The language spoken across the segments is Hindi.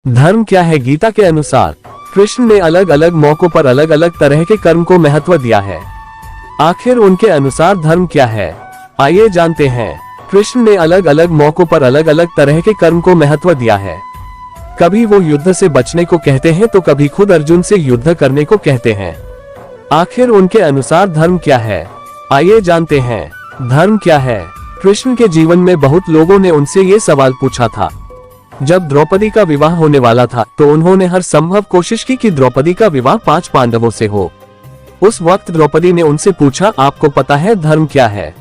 धर्म क्या है? गीता के अनुसार कृष्ण ने अलग अलग मौकों पर अलग अलग तरह के कर्म को महत्व दिया है। आखिर उनके अनुसार धर्म क्या है, आइए जानते हैं। कृष्ण ने अलग अलग मौकों पर अलग अलग तरह के कर्म को महत्व दिया है। कभी वो युद्ध से बचने को कहते हैं तो कभी खुद अर्जुन से युद्ध करने को कहते हैं। आखिर उनके अनुसार धर्म क्या है, आइए जानते हैं। धर्म क्या है? कृष्ण के जीवन में बहुत लोगों ने उनसे ये सवाल पूछा था। जब द्रौपदी का विवाह होने वाला था तो उन्होंने हर संभव कोशिश की कि द्रौपदी का विवाह 5 पांडवों से हो। उस वक्त द्रौपदी ने उनसे पूछा, आपको पता है धर्म क्या है?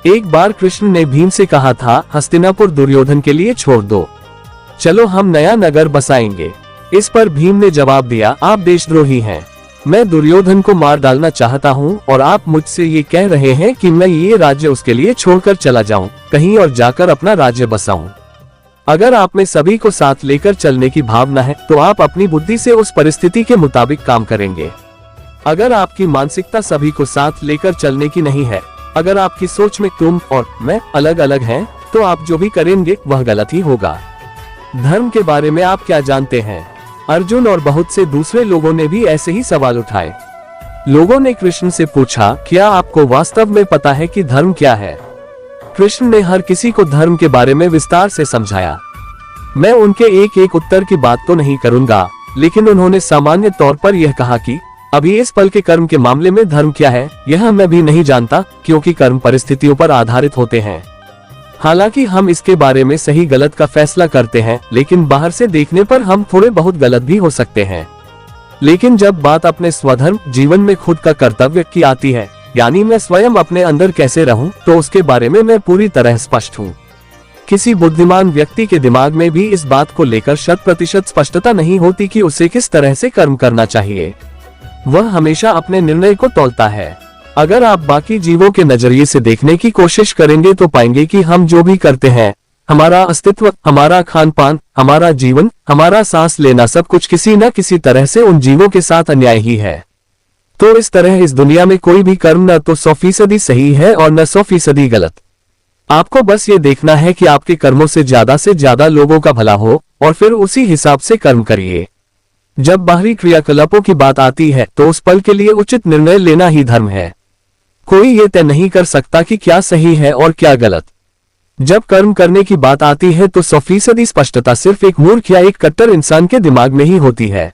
एक बार कृष्ण ने भीम से कहा था, हस्तिनापुर दुर्योधन के लिए छोड़ दो, चलो हम नया नगर बसाएंगे। इस पर भीम ने जवाब दिया, आप देशद्रोही हैं। मैं दुर्योधन को मार डालना चाहता हूँ और आप मुझसे ये कह रहे हैं कि मैं ये राज्य उसके लिए छोड़कर चला जाऊं, कहीं और जाकर अपना राज्य बसाऊं। अगर आप में सभी को साथ लेकर चलने की भावना है तो आप अपनी बुद्धि से उस परिस्थिति के मुताबिक काम करेंगे। अगर आपकी मानसिकता सभी को साथ लेकर चलने की नहीं है, अगर आपकी सोच में तुम और मैं अलग अलग हैं, तो आप जो भी करेंगे वह गलत ही होगा। धर्म के बारे में आप क्या जानते हैं? अर्जुन और बहुत से दूसरे लोगों ने भी ऐसे ही सवाल उठाए। लोगों ने कृष्ण से पूछा, क्या आपको वास्तव में पता है कि धर्म क्या है? कृष्ण ने हर किसी को धर्म के बारे में विस्तार से समझाया। मैं उनके एक एक उत्तर की बात तो नहीं करूंगा, लेकिन उन्होंने सामान्य तौर पर यह कहा कि अभी इस पल के कर्म के मामले में धर्म क्या है, यह मैं भी नहीं जानता, क्योंकि कर्म परिस्थितियों पर आधारित होते हैं। हालांकि हम इसके बारे में सही गलत का फैसला करते हैं, लेकिन बाहर से देखने पर हम थोड़े बहुत गलत भी हो सकते हैं। लेकिन जब बात अपने स्वधर्म जीवन में खुद का कर्तव्य की आती है, यानी मैं स्वयं अपने अंदर कैसे रहूं, तो उसके बारे में मैं पूरी तरह स्पष्ट हूं। किसी बुद्धिमान व्यक्ति के दिमाग में भी इस बात को लेकर 100% स्पष्टता नहीं होती कि उसे किस तरह से कर्म करना चाहिए। वह हमेशा अपने निर्णय को तौलता है। अगर आप बाकी जीवों के नजरिए से देखने की कोशिश करेंगे तो पाएंगे कि हम जो भी करते हैं, हमारा अस्तित्व, हमारा खान पान, हमारा जीवन, हमारा सांस लेना, सब कुछ किसी न किसी तरह से उन जीवों के साथ अन्याय ही है। तो इस तरह इस दुनिया में कोई भी कर्म न तो 100% सही है और न 100% गलत। आपको बस ये देखना है कि आपके कर्मों से ज्यादा लोगों का भला हो और फिर उसी हिसाब से कर्म करिए। जब बाहरी क्रियाकलापों की बात आती है तो उस पल के लिए उचित निर्णय लेना ही धर्म है। कोई ये तय नहीं कर सकता कि क्या सही है और क्या गलत। जब कर्म करने की बात आती है तो 100% स्पष्टता सिर्फ एक मूर्ख या एक कट्टर इंसान के दिमाग में ही होती है।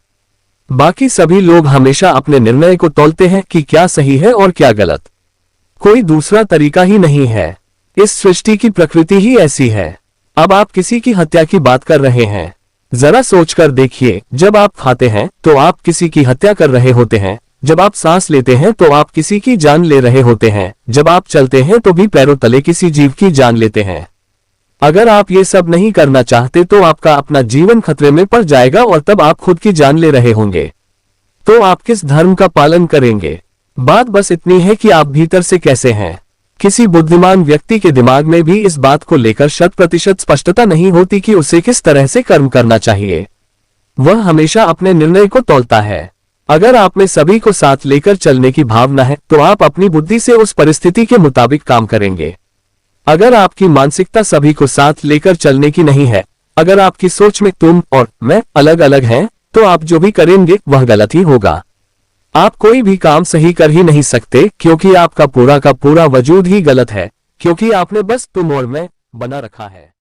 बाकी सभी लोग हमेशा अपने निर्णय को तौलते हैं कि क्या सही है और क्या गलत। कोई दूसरा तरीका ही नहीं है। इस सृष्टि की प्रकृति ही ऐसी है। अब आप किसी की हत्या की बात कर रहे हैं, जरा सोचकर देखिए, जब आप खाते हैं तो आप किसी की हत्या कर रहे होते हैं, जब आप सांस लेते हैं तो आप किसी की जान ले रहे होते हैं, जब आप चलते हैं तो भी पैरों तले किसी जीव की जान लेते हैं। अगर आप ये सब नहीं करना चाहते तो आपका अपना जीवन खतरे में पड़ जाएगा और तब आप खुद की जान ले रहे होंगे। तो आप किस धर्म का पालन करेंगे? बात बस इतनी है कि आप भीतर से कैसे हैं। किसी बुद्धिमान व्यक्ति के दिमाग में भी इस बात को लेकर 100% स्पष्टता नहीं होती कि उसे किस तरह से कर्म करना चाहिए। वह हमेशा अपने निर्णय को तौलता है। अगर आप में सभी को साथ लेकर चलने की भावना है तो आप अपनी बुद्धि से उस परिस्थिति के मुताबिक काम करेंगे। अगर आपकी मानसिकता सभी को साथ लेकर चलने की नहीं है, अगर आपकी सोच में तुम और मैं अलग अलग हैं, तो आप जो भी करेंगे वह गलत ही होगा। आप कोई भी काम सही कर ही नहीं सकते, क्योंकि आपका पूरा का पूरा वजूद ही गलत है, क्योंकि आपने बस तुम और मैं बना रखा है।